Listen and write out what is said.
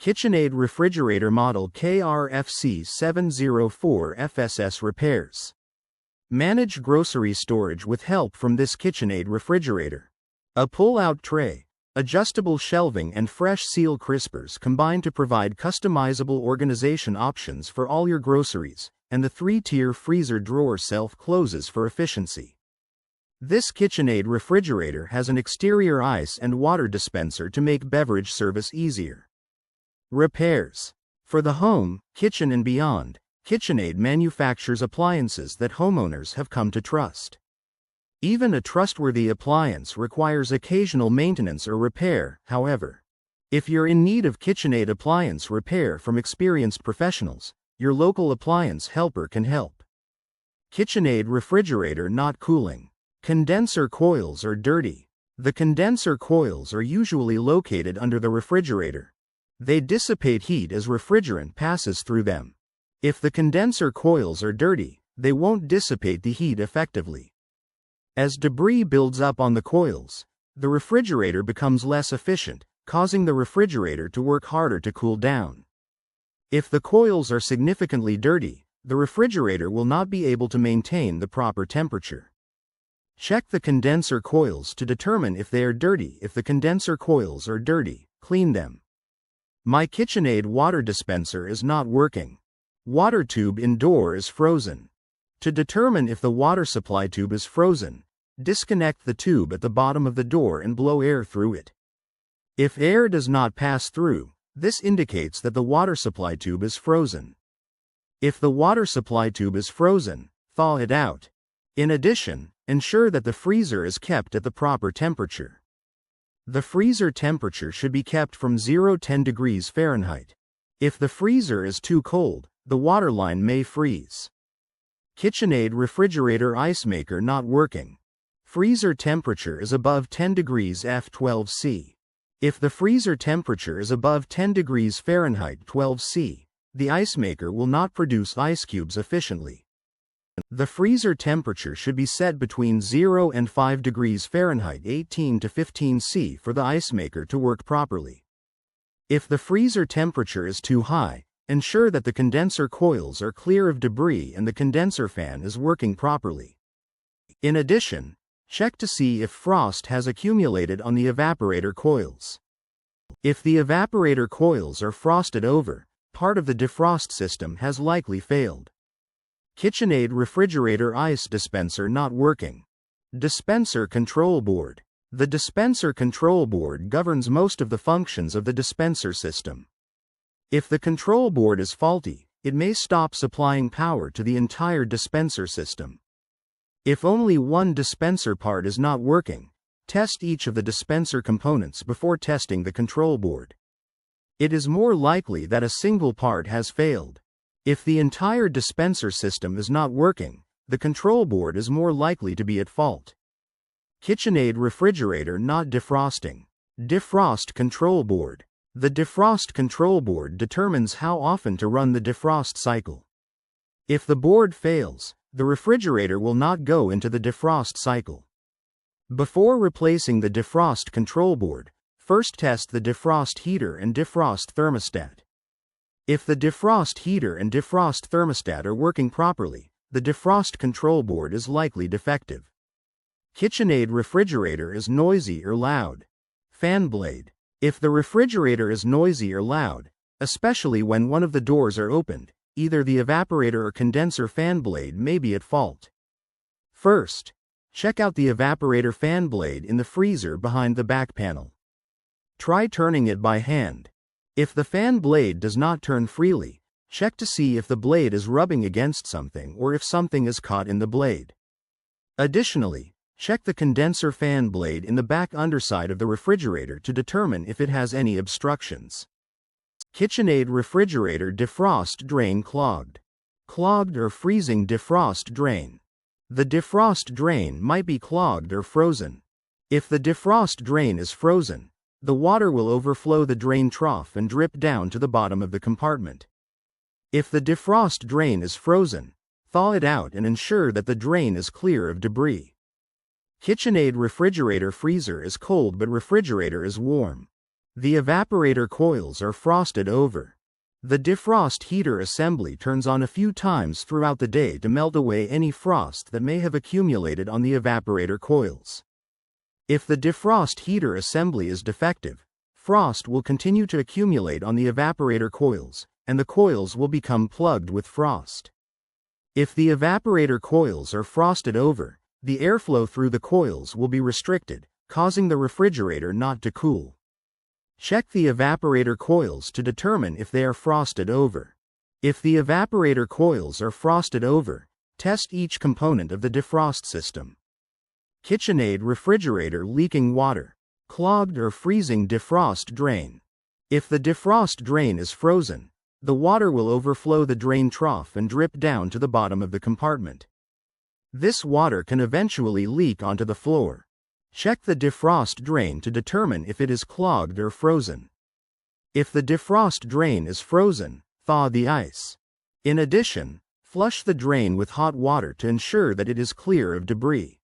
KitchenAid refrigerator model KRFC704FSS repairs. Manage grocery storage with help from this KitchenAid refrigerator. A pull-out tray, adjustable shelving and fresh seal crispers combine to provide customizable organization options for all your groceries, and the 3-tier freezer drawer self-closes for efficiency. This KitchenAid refrigerator has an exterior ice and water dispenser to make beverage service easier. Repairs. For the home, kitchen and beyond, KitchenAid manufactures appliances that homeowners have come to trust. Even a trustworthy appliance requires occasional maintenance or repair, however. If you're in need of KitchenAid appliance repair from experienced professionals, your local appliance helper can help. KitchenAid refrigerator not cooling. Condenser coils are dirty. The condenser coils are usually located under the refrigerator. They dissipate heat as refrigerant passes through them. If the condenser coils are dirty, they won't dissipate the heat effectively. As debris builds up on the coils, the refrigerator becomes less efficient, causing the refrigerator to work harder to cool down. If the coils are significantly dirty, the refrigerator will not be able to maintain the proper temperature. Check the condenser coils to determine if they are dirty. If the condenser coils are dirty, clean them. My KitchenAid water dispenser is not working. Water tube in door is frozen. To determine if the water supply tube is frozen, disconnect the tube at the bottom of the door and blow air through it. If air does not pass through, this indicates that the water supply tube is frozen. If the water supply tube is frozen, thaw it out. In addition, ensure that the freezer is kept at the proper temperature. The freezer temperature should be kept from 0–10 degrees Fahrenheit. If the freezer is too cold, the water line may freeze. KitchenAid refrigerator ice maker not working. Freezer temperature is above 10 degrees F12C. If the freezer temperature is above 10 degrees Fahrenheit 12C, the ice maker will not produce ice cubes efficiently. The freezer temperature should be set between 0 and 5 degrees Fahrenheit 18 to 15 C for the ice maker to work properly. If the freezer temperature is too high, ensure that the condenser coils are clear of debris and the condenser fan is working properly. In addition, check to see if frost has accumulated on the evaporator coils. If the evaporator coils are frosted over, part of the defrost system has likely failed. KitchenAid refrigerator ice dispenser not working. Dispenser control board. The dispenser control board governs most of the functions of the dispenser system. If the control board is faulty, it may stop supplying power to the entire dispenser system. If only one dispenser part is not working, test each of the dispenser components before testing the control board. It is more likely that a single part has failed. If the entire dispenser system is not working, the control board is more likely to be at fault. KitchenAid refrigerator not defrosting. Defrost control board. The defrost control board determines how often to run the defrost cycle. If the board fails, the refrigerator will not go into the defrost cycle. Before replacing the defrost control board, first test the defrost heater and defrost thermostat. If the defrost heater and defrost thermostat are working properly, the defrost control board is likely defective. KitchenAid refrigerator is noisy or loud. Fan blade. If the refrigerator is noisy or loud, especially when one of the doors are opened, either the evaporator or condenser fan blade may be at fault. First, check out the evaporator fan blade in the freezer behind the back panel. Try turning it by hand. If the fan blade does not turn freely, check to see if the blade is rubbing against something or if something is caught in the blade. Additionally, check the condenser fan blade in the back underside of the refrigerator to determine if it has any obstructions. KitchenAid refrigerator defrost drain clogged. Clogged or freezing defrost drain. The defrost drain might be clogged or frozen. If the defrost drain is frozen, the water will overflow the drain trough and drip down to the bottom of the compartment. If the defrost drain is frozen, thaw it out and ensure that the drain is clear of debris. KitchenAid refrigerator freezer is cold but refrigerator is warm. The evaporator coils are frosted over. The defrost heater assembly turns on a few times throughout the day to melt away any frost that may have accumulated on the evaporator coils. If the defrost heater assembly is defective, frost will continue to accumulate on the evaporator coils, and the coils will become plugged with frost. If the evaporator coils are frosted over, the airflow through the coils will be restricted, causing the refrigerator not to cool. Check the evaporator coils to determine if they are frosted over. If the evaporator coils are frosted over, test each component of the defrost system. KitchenAid refrigerator leaking water. Clogged or freezing defrost drain. If the defrost drain is frozen, the water will overflow the drain trough and drip down to the bottom of the compartment. This water can eventually leak onto the floor. Check the defrost drain to determine if it is clogged or frozen. If the defrost drain is frozen, thaw the ice. In addition, flush the drain with hot water to ensure that it is clear of debris.